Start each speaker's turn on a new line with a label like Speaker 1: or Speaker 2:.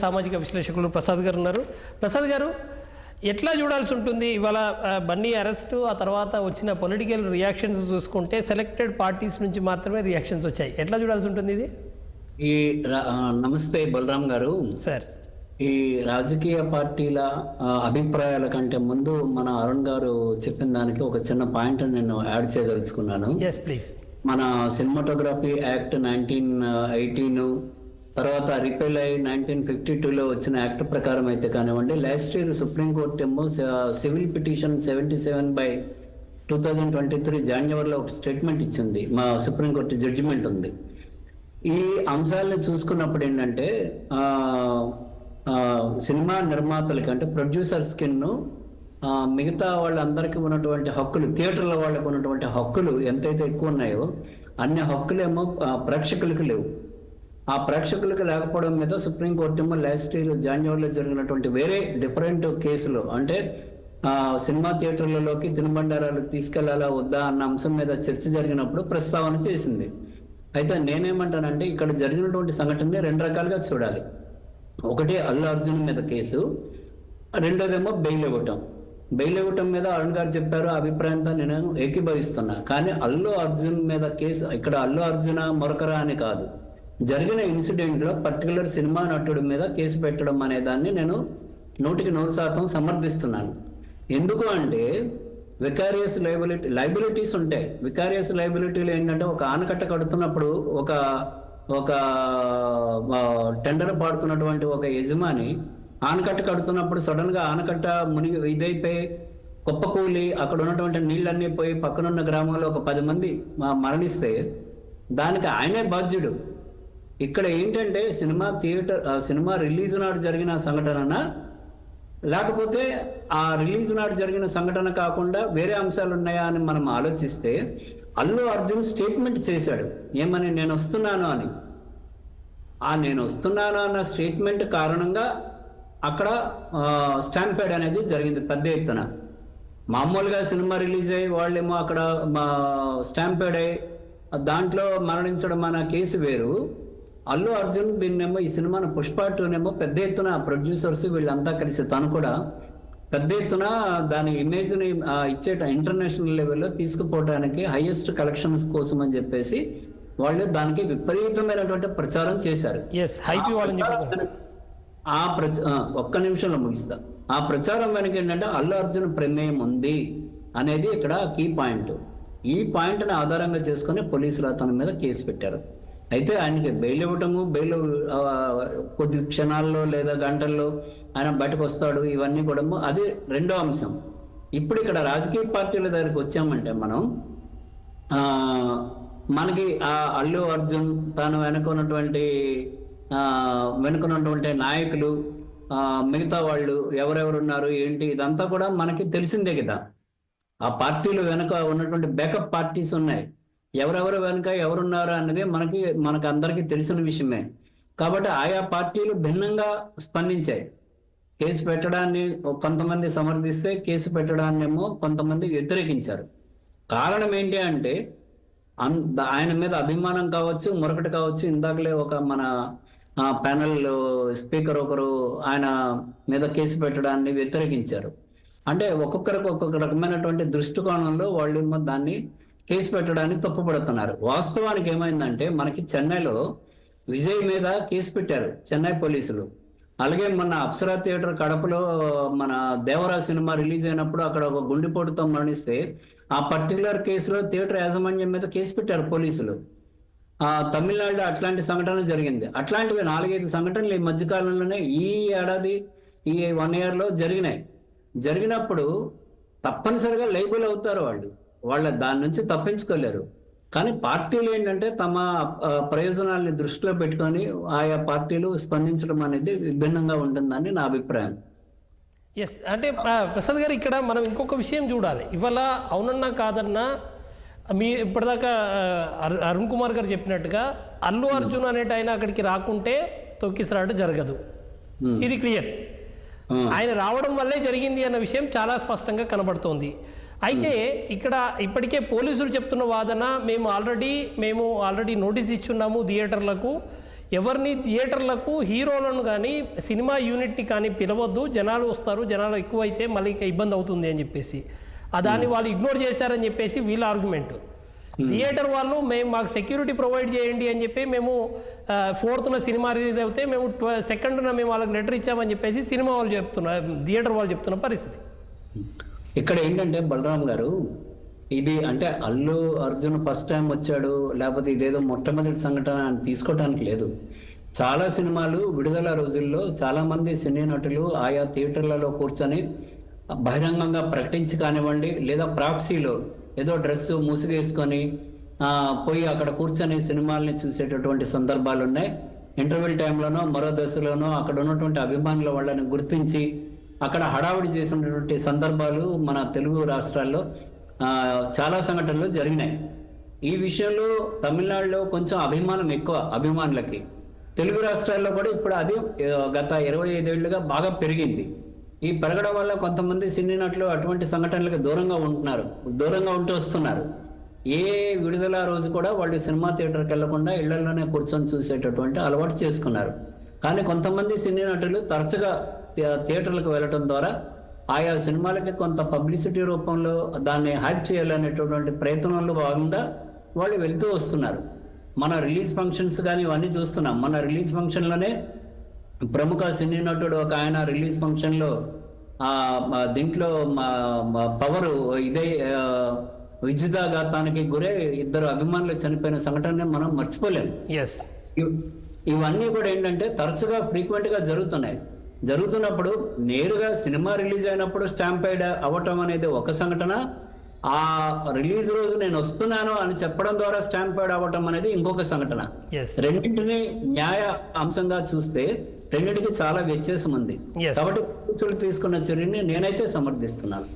Speaker 1: సామాజిక విశ్లేషకులు ప్రసాద్ గారు ఉన్నారు. ప్రసాద్ గారు, ఎట్లా చూడాల్సి ఉంటుంది ఇవాళ బన్నీ అరెస్టు, ఆ తర్వాత వచ్చిన పొలిటికల్ రియాక్షన్స్ చూసుకుంటే సెలెక్టెడ్ పార్టీస్ నుంచి మాత్రమే రియాక్షన్స్ వచ్చాయి. ఎట్లా చూడాల్సి ఉంటుంది ఇది?
Speaker 2: నమస్తే బలరాం గారు.
Speaker 1: సార్,
Speaker 2: ఈ రాజకీయ పార్టీల అభిప్రాయాల కంటే ముందు మన అరుణ్ గారు చెప్పిన దానికి ఒక చిన్న పాయింట్ నేను యాడ్ చేయదలుచుకున్నాను.
Speaker 1: Yes please.
Speaker 2: మన సినిమాటోగ్రఫీ యాక్ట్ 1918 తర్వాత రిపేల్ అయి 1952లో వచ్చిన యాక్ట్ ప్రకారం అయితే కానివ్వండి, లాస్ట్ ఇయర్ సుప్రీంకోర్టు ఏమో సివిల్ పిటిషన్ 77/2023 జనవరిలో ఒక స్టేట్మెంట్ ఇచ్చింది. మా సుప్రీంకోర్టు జడ్జిమెంట్ ఉంది. ఈ అంశాలను చూసుకున్నప్పుడు ఏంటంటే సినిమా నిర్మాతలకి అంటే ప్రొడ్యూసర్స్ కిన్ను మిగతా వాళ్ళందరికీ ఉన్నటువంటి హక్కులు, థియేటర్ల వాళ్ళకు ఉన్నటువంటి హక్కులు ఎంతైతే ఎక్కువ ఉన్నాయో అన్ని హక్కులేమో ప్రేక్షకులకు లేవు. ఆ ప్రేక్షకులకు లేకపోవడం మీద సుప్రీంకోర్టు ఏమో లాస్ట్ ఇయర్ జనవరిలో జరిగినటువంటి వేరే డిఫరెంట్ కేసులు, అంటే సినిమా థియేటర్లలోకి తినుబండారాలు తీసుకెళ్లాలా వద్దా అన్న అంశం మీద చర్చ జరిగినప్పుడు ప్రస్తావన చేసింది. అయితే నేనేమంటానంటే ఇక్కడ జరిగినటువంటి సంఘటనని రెండు రకాలుగా చూడాలి. ఒకటి అల్లు అర్జున్ మీద కేసు, రెండోదేమో బెయిల్ ఇవ్వటం. బెయిల్ ఇవ్వటం మీద అరుణ్ గారు చెప్పారు, అభిప్రాయంతో నేను ఏకీభవిస్తున్నా. కానీ అల్లు అర్జున్ మీద కేసు ఇక్కడ అల్లు అర్జున మరొకరా అని కాదు, జరిగిన ఇన్సిడెంట్లో పర్టికులర్ సినిమా నటుడి మీద కేసు పెట్టడం అనే దాన్ని నేను 100% సమర్థిస్తున్నాను. ఎందుకు అంటే వికారియస్ లైబిలిటీస్ ఉంటాయి. వికారియస్ లైబిలిటీలు ఏంటంటే ఒక ఆనకట్ట కడుతున్నప్పుడు ఒక టెండర్ పాడుతున్నటువంటి ఒక యజమాని ఆనకట్ట కడుతున్నప్పుడు సడన్ గా ఆనకట్ట మునిగి ఇదైపోయి కుప్పకూలి అక్కడ ఉన్నటువంటి నీళ్ళన్నీ పోయి పక్కనున్న గ్రామంలో ఒక 10 మంది మరణిస్తే దానికి ఆయనే బాధ్యుడు. ఇక్కడ ఏంటంటే సినిమా రిలీజ్ నాడు జరిగిన సంఘటన, లేకపోతే ఆ రిలీజ్ నాడు జరిగిన సంఘటన కాకుండా వేరే అంశాలు ఉన్నాయా అని మనం ఆలోచిస్తే అల్లు అర్జున్ స్టేట్మెంట్ చేశాడు ఏమని, నేను వస్తున్నాను అని. నేను వస్తున్నాను అన్న స్టేట్మెంట్ కారణంగా అక్కడ స్టాంపేడ్ అనేది జరిగింది పెద్ద ఎత్తున. మామూలుగా సినిమా రిలీజ్ అయ్యి వాళ్ళేమో అక్కడ స్టాంపేడ్ అయ్యి దాంట్లో మరణించడం అన్న కేసు వేరు. అల్లు అర్జున్ దీన్నేమో ఈ సినిమాను పుష్ప 2నేమో పెద్ద ఎత్తున ప్రొడ్యూసర్స్ వీళ్ళంతా కలిసి తను కూడా పెద్ద ఎత్తున దాని ఇమేజ్ని ఇంటర్నేషనల్ లెవెల్లో తీసుకుపోవడానికి హైయెస్ట్ కలెక్షన్స్ కోసం అని చెప్పేసి వాళ్ళు దానికి విపరీతమైనటువంటి ప్రచారం చేశారు. ఒక్క నిమిషంలో ముగిస్తా. ఆ ప్రచారం వెనక ఏంటంటే అల్లు అర్జున్ ప్రమేయం ఉంది అనేది ఇక్కడ కీ పాయింట్. ఈ పాయింట్ని ఆధారంగా చేసుకుని పోలీసులు అతని మీద కేసు పెట్టారు. అయితే ఆయనకి బెయిల్ ఇవ్వటము, బెయిల్ కొద్ది క్షణాల్లో లేదా గంటల్లో ఆయన బయటకు వస్తాడు, ఇవన్నీ కూడా అది రెండో అంశం. ఇప్పుడు ఇక్కడ రాజకీయ పార్టీల దగ్గరికి వచ్చామంటే మనకి ఆ అల్లు అర్జున్ తాను వెనుకున్నటువంటి నాయకులు, మిగతా వాళ్ళు ఎవరెవరు ఉన్నారు ఏంటి ఇదంతా కూడా మనకి తెలిసిందే కదా. ఆ పార్టీలు వెనుక ఉన్నటువంటి బ్యాకప్ పార్టీస్ ఉన్నాయి. ఎవరెవరు వెనుక ఎవరున్నారు అన్నది మనకు అందరికీ తెలిసిన విషయమే. కాబట్టి ఆయా పార్టీలు భిన్నంగా స్పందించాయి. కేసు పెట్టడాన్ని కొంతమంది సమర్థిస్తే కేసు పెట్టడాన్ని ఏమో కొంతమంది వ్యతిరేకించారు. కారణం ఏంటి అంటే ఆయన మీద అభిమానం కావచ్చు, మరొకటి కావచ్చు. ఇందాకలే ఒక మన ప్యానెల్ స్పీకర్ ఒకరు ఆయన మీద కేసు పెట్టడాన్ని వ్యతిరేకించారు. అంటే ఒక్కొక్కరికి ఒక్కొక్క రకమైనటువంటి దృష్టికోణంలో వాళ్ళు దాన్ని కేసు పెట్టడానికి తప్పుపడుతున్నారు. వాస్తవానికి ఏమైందంటే మనకి చెన్నైలో విజయ్ మీద కేసు పెట్టారు చెన్నై పోలీసులు. అలాగే మొన్న అప్సరా థియేటర్ కడపలో మన దేవరా సినిమా రిలీజ్ అయినప్పుడు అక్కడ ఒక గుండెపోటుతో మరణిస్తే ఆ పర్టికులర్ కేసులో థియేటర్ యాజమాన్యం మీద కేసు పెట్టారు పోలీసులు. తమిళనాడులో అట్లాంటి సంఘటన జరిగింది. అట్లాంటివి 4-5 సంఘటనలు ఈ మధ్యకాలంలోనే ఈ ఏడాది ఈ 1 yearలో జరిగినప్పుడు తప్పనిసరిగా లైబుల్ అవుతారు వాళ్ళ దాని నుంచి తప్పించుకోలేరు. కానీ పార్టీలు ఏంటంటే తమ ప్రయోజనాల్ని దృష్టిలో పెట్టుకొని ఆయా పార్టీలు స్పందించడం అనేది విభిన్నంగా ఉంటుందని నా అభిప్రాయం.
Speaker 1: ఎస్, అంటే ప్రసాద్ గారు ఇక్కడ మనం ఇంకొక విషయం చూడాలి. ఇవాళ అవునన్నా కాదన్నా ఇప్పటిదాకా అరుణ్ కుమార్ గారు చెప్పినట్టుగా అల్లు అర్జున్ అనేట ఆయన అక్కడికి రాకుంటే తొక్కిసలాట జరగదు, ఇది క్లియర్. ఆయన రావడం వల్లే జరిగింది అన్న విషయం చాలా స్పష్టంగా కనబడుతోంది. అయితే ఇక్కడ ఇప్పటికే పోలీసులు చెప్తున్న వాదన, మేము ఆల్రెడీ నోటీస్ ఇచ్చున్నాము థియేటర్లకు, ఎవరిని థియేటర్లకు హీరోలను కానీ సినిమా యూనిట్ని కానీ పిలవద్దు, జనాలు వస్తారు, జనాలు ఎక్కువైతే మళ్ళీ ఇబ్బంది అవుతుంది అని చెప్పేసి దాన్ని వాళ్ళు ఇగ్నోర్ చేశారని చెప్పేసి వీళ్ళ ఆర్గ్యుమెంట్. థియేటర్ వాళ్ళు మాకు సెక్యూరిటీ ప్రొవైడ్ చేయండి అని చెప్పి మేము 4th సినిమా రిలీజ్ అవుతే మేము 2nd మేము వాళ్ళకి లెటర్ ఇచ్చామని చెప్పేసి సినిమా వాళ్ళు థియేటర్ వాళ్ళు చెప్తున్న పరిస్థితి.
Speaker 2: ఇక్కడ ఏంటంటే బలరాం గారు, ఇది అంటే అల్లు అర్జున్ ఫస్ట్ టైం వచ్చాడు లేకపోతే ఇదేదో మొట్టమొదటి సంఘటన అని తీసుకోవడానికి లేదు. చాలా సినిమాలు విడుదల రోజుల్లో చాలా మంది సినీ నటులు ఆయా థియేటర్లలో కూర్చొని బహిరంగంగా ప్రకటించి కానివ్వండి, లేదా ప్రాక్సీలో ఏదో డ్రెస్సు మూసిగేసుకొని పోయి అక్కడ కూర్చొని సినిమాల్ని చూసేటటువంటి సందర్భాలు ఉన్నాయి. ఇంటర్వెల్ టైంలోనో మరో దశలోనో అక్కడ ఉన్నటువంటి అభిమానుల వాళ్ళని గుర్తించి అక్కడ హడావుడి చేసినటువంటి సందర్భాలు మన తెలుగు రాష్ట్రాల్లో చాలా సంఘటనలు జరిగినాయి. ఈ విషయంలో తమిళనాడులో కొంచెం అభిమానం ఎక్కువ అభిమానులకి. తెలుగు రాష్ట్రాల్లో కూడా ఇప్పుడు అది గత 25 ఏళ్లుగా బాగా పెరిగింది. ఈ పెరగడం వల్ల కొంతమంది సినీ నటులు అటువంటి సంఘటనలకు దూరంగా ఉంటూ వస్తున్నారు. ఏ విడుదల రోజు కూడా వాళ్ళు సినిమా థియేటర్కి వెళ్లకుండా ఇళ్లలోనే కూర్చొని చూసేటటువంటి అలవాటు చేసుకున్నారు. కానీ కొంతమంది సినీ నటులు తరచుగా థియేటర్లకు వెళ్ళటం ద్వారా ఆయా సినిమాలకి కొంత పబ్లిసిటీ రూపంలో దాన్ని హ్యాక్ చేయాలనేటటువంటి ప్రయత్నంలో భాగంగా వాళ్ళు వెళ్తూ వస్తున్నారు. మన రిలీజ్ ఫంక్షన్స్ కానీ ఇవన్నీ చూస్తున్నాం. మన రిలీజ్ ఫంక్షన్లోనే ప్రముఖ సినీ నటుడు ఒక ఆయన రిలీజ్ ఫంక్షన్లో దీంట్లో పవర్ ఇదే విద్యుదాఘాతానికి గురై 2 అభిమానులు చనిపోయిన సంఘటన మనం మర్చిపోలేము. ఇవన్నీ కూడా ఏంటంటే తరచుగా ఫ్రీక్వెంట్గా జరుగుతున్నప్పుడు నేరుగా సినిమా రిలీజ్ అయినప్పుడు స్టాంపైడ్ అవ్వటం అనేది ఒక సంఘటన, ఆ రిలీజ్ రోజు నేను వస్తున్నాను అని చెప్పడం ద్వారా స్టాంపైడ్ అవ్వటం అనేది ఇంకొక సంఘటన. రెండింటిని న్యాయ అంశంగా చూస్తే రెండింటికి చాలా వ్యత్యాసం ఉంది. కాబట్టి తీసుకున్న చర్యని నేనైతే సమర్థిస్తున్నాను.